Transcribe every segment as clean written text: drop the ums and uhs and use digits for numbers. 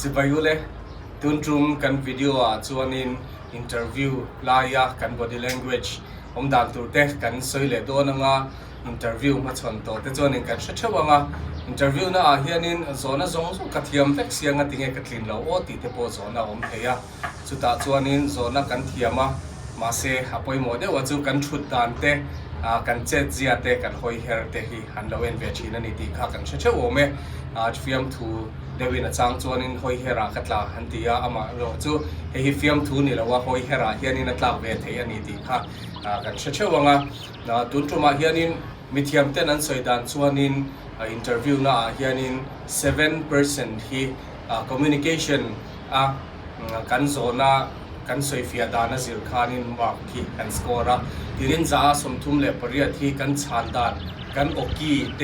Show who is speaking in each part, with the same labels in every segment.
Speaker 1: จิบายุเล่ตุนตรุงกันวิดีโอจวนนินอินเทอร์วิวลายากัน body language ผมดันตัวเตะกันสวยเลยตัวนึงอินเทอร์วิวมาชนตัวแต่จวนนินกันเชื่อว่าอินเทอร์วิวน่ะเฮียนินโซนส่งสุกัดเทียมเล็กเสียงติงเอกลินเราโอ้ติดเตปโซนผมเทียสุดท้ายจวนนินโซนกันเทียมาเสียหอยโมเดลว่าจูกันชุดดันเตะกันเจ็ดเจียเตะกันหอยเฮร์เตะฮีฮันเลเวนเวชีนันนี่ตีข้ากันเชื่อว่าเมื่อฟิล์มทูเดวินจางจวนนินหอยเฮราคัตลาฮันตียาอามาโรจูเฮียฟิล์มทูนี่แหละว่าหอยเฮราเฮียนินนัตลาเวทเฮียนี่ตีข้ากันเชื่อว่าตุนจุมาเฮียนินมิเทียมเตนันสวยดันจวนนินอินเทอร์วิวน่ะเฮียนิน7%ฮีcommunication กันโซน่ะกันสวยฟิอาดานะสิลคานินมาคีแอนสกอร์ที่รินจ้าสมทุมเล่ปริยัติกันชันดานกันโอกีเต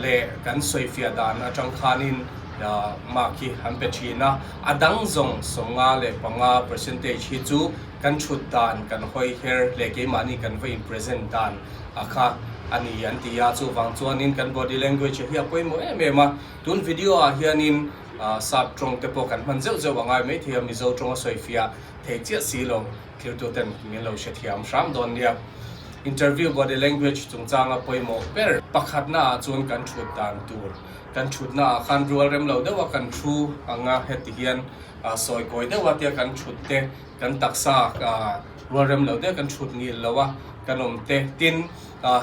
Speaker 1: เล่กันสวยฟิอาดานะจังคานินมาคีฮันเปชีนะอดังซงสงาเล่ปังpercentage ฮิจูกันชุดดานกันหอยเฮร์เล่เกมานีกันไว้ present ดานอาคาอันนี้ยันที่ยาจูฟังจวนนินกัน body language เฮียป่วยมั้ยเมื่อมาตุนวิดีโอเฮียนินสับตรงเตปกันมันเจ้าว่าไงไม่เทียมมิโซตรงสวยฟิอาเทเจียสีลงคิวตัวเต็มมีเราเชียมสามดอนเนี่ยอินเทอร์วิว body language จงจางป่วยมั้ยเปิดปักขัดหน้าจวนกันชุดดานตัวกันชุดหน้าคันรัวเร็มเราเดี๋ยวกันชูอ่างเฮติเฮียนสวยกว่าเดี๋ยวเตียกันชุดเตกันตักซากรัวเร็มเราเดี๋ยวกันชุดงี้แล้วว่ากันอมเตติน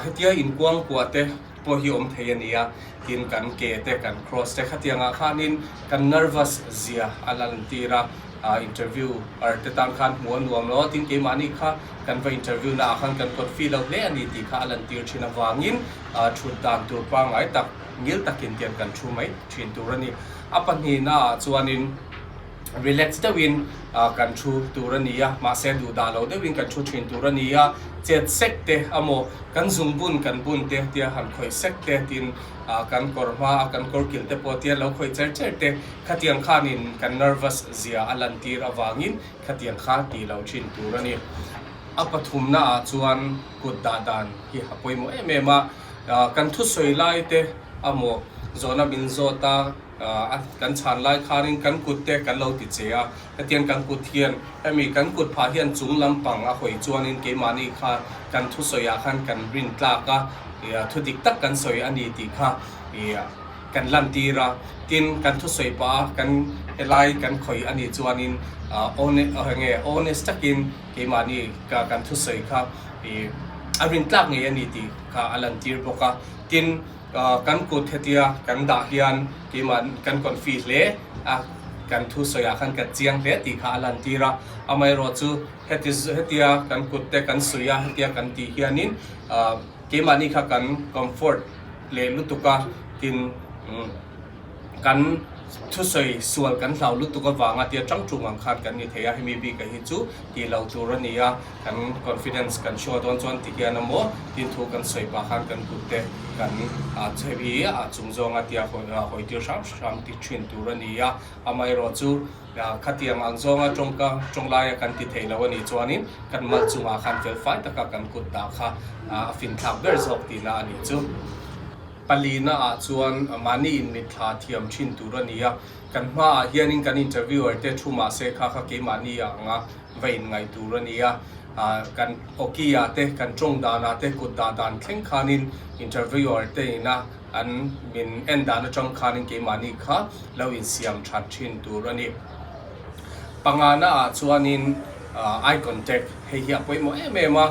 Speaker 1: เฮติยาอินกวางกว่าเตพอฮิอมเทียนียทินกันเกเตกัน cross เตขัดยังข้านินกัน nervous เสียอัลลันตีระinterview เตตังขันมัวนัวล้อทินเกมานี่ข้ากันไป interview น่ะขันกันกดฟีลเอาเล่อันนี้ตีข้าอัลลันตีชินาวางินชุดตามตัวปังไอตักงิลตักินเตียนกันชูไหมชินตัวนี้อัปนี้น่ะจวนนินrelax เดวินกันชูตัวนี้มาเสดูดาเราเดวินกันชูชินตัวนี้เจ็ดเซกเตอโมกันซุงบุนกันบุนเตเตียหันคอยเซกเตตินกันกอร์มากันกอร์กิลเตปอเตียเราคอยเจอเตขัดยังขานินกัน nervous เสียอัลลันตีระวางินขัดยังขาตีเราชินตัวนี้อัปทุมน่าจวนกุดดาดานที่หาป่วยมั้ยเมื่อมากันทุสวยไล่เตอโมโซนาบินโซตากันชันไล่คารินกันกุดเตกันเราติดเสียแต่เตียนกันกุดเทียนมีกันกุดพาเฮียนจุงลำปังหอยจวนินเกมานีค่ะกันทุสอยาขันกันรินตลากะทุดิกตักกันสอยอันนี้ตีค่ะกันลันตีระตินกันทุสอยปะกันไล่กันคอยอันนี้จวนินโอเนสตักินเกมานีกันทุสอยค่ะรินตลากเงี้ยอันนี้ตีค่ะอัลันตีบอกว่าตินกันกุดเฮียกันด่าเฮียนที่มันกันคอนฟิสเล่กันทุสอยาขันกันเจียงเล่ที่ขาลันตีระอเมริจูเฮียกันกุดเตกันสุยาเฮียกันตีเฮียนินที่มันนี่ค่ะกันคอมฟอร์ตเล่ลุตุกะกินกันทุสอยส่วนกันเราลุตุกะวางที่จังจุงขันกันนี่เทียให้มีบีกันฮิจูที่เราตัวนี้กันคอนฟิเดนซ์กันชัวร์ตอนจวนที่เฮียนโมที่ถูกกันสอยปะขันกันกุดเตกันเทวีจุงจงที่หอยที่ชามที่ชินตัวนี้ไม่รอจูขัดยังอังจงจงไล่กันที่เทลวันนี้จวนนี้กันมาจุงขันเฟลไฟตะกันกุดตาค่ะฟินทับเบอร์สอกที่น่านี่จูปลีน่าจวนมานี่อินมิทาเทียมชินตัวนี้กันมาเฮียนินกันอินเทอร์วิวเตชูมาเซค่ะเกมานี่เวนไงตัวนี้กันโอเคเตกันจงดานาเตกุดดาดานเข่งขานินอินเทอร์วิวเตนะอันมินเอ็นดานจงขานินเกมานี่ค่ะแล้วอินเสียมชัดชินตัวนี้ปังานาจวนินeye contact เฮียป่วยมั้ยเมื่อมา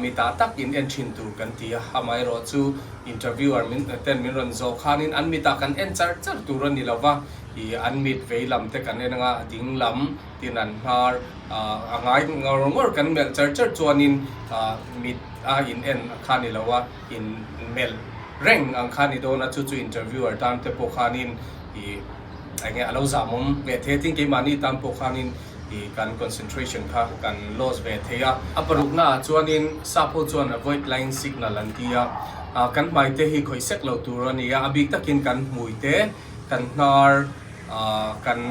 Speaker 1: มีตาตักอินเอ็นชินตัวกันที่ทำไมเราจูอินเทอร์วิวมินเต้นมินรันโซขานินอันมีตากันเอ็นจัดตัวนี้แล้วว่าอันมิดเวลำเตกันเองดิ่งลำที่นั่นฮาร์ง่ายงอรงกันเมลจัดจวนนินมิดอินเอ็นขานิแล้วว่าอินเมลเร่งอังขานิโดนจูอินเทอร์วิวตามเตปขานินไอ้เงี้ยเราสามเวทเทติ้งเกมานี่ตามปกขานินการ concentration ค่ะการ loss เวทเฮียปรุกน่าจวนนินซาโพจวน avoid line signal อันที่กันไม่เตะให้คอยเซ็กเราตัวนี้บิกตะกินกันมวยเตะกันนาร์กัน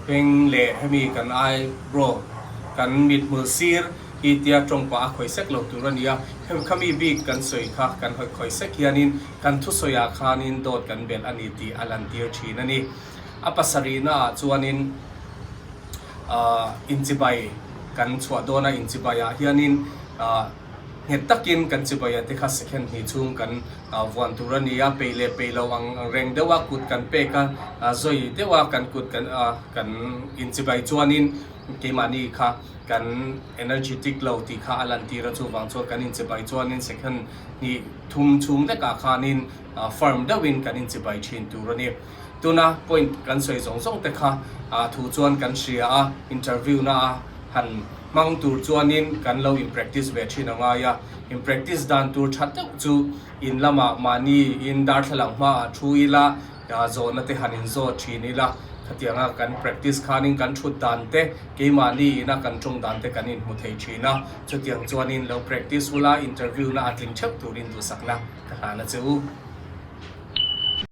Speaker 1: เพ่งเล่ให้มีกันไอโบรกันมิดมือซีร์อีเตียตรงป่าคอยเซ็กเราตัวนี้เขามีบิกกันสวยค่ะกันคอยเซ็กเฮียนินกันทุสอยาคานินโดดกันเบลอันนี้ตีอัลันเตียชีนั่นนี่ apasarina chuanin inchibai kan chua dona inchibaya hianin het takin kan chibaya te kha second ni chung kan wan turania peile peilo ang reng dewa kut kan pe ka zoi dewa kan kut kan inchibai chuanin kemani kha kan energetic lo ti kha alan ti ra chu wang chu kan inchibai chuanin second ni thum chung te ka khanin firm dawin kan inchibai thin turani tuna point kan soi zong zong te kha thu chuan kan ria interview na han mang tur chuanin kan lo in practice ve thin anga ya in practice dan tur that chu in lama mani in dar thalang ma thu ila zona te hanin zo thinila khatianga kan practice khanin kan thut dan te ke mani na kan chung dan te kanin mu thei thina chutiang chuanin lo practice ula interview na atling chap turin tu sakna ka na chu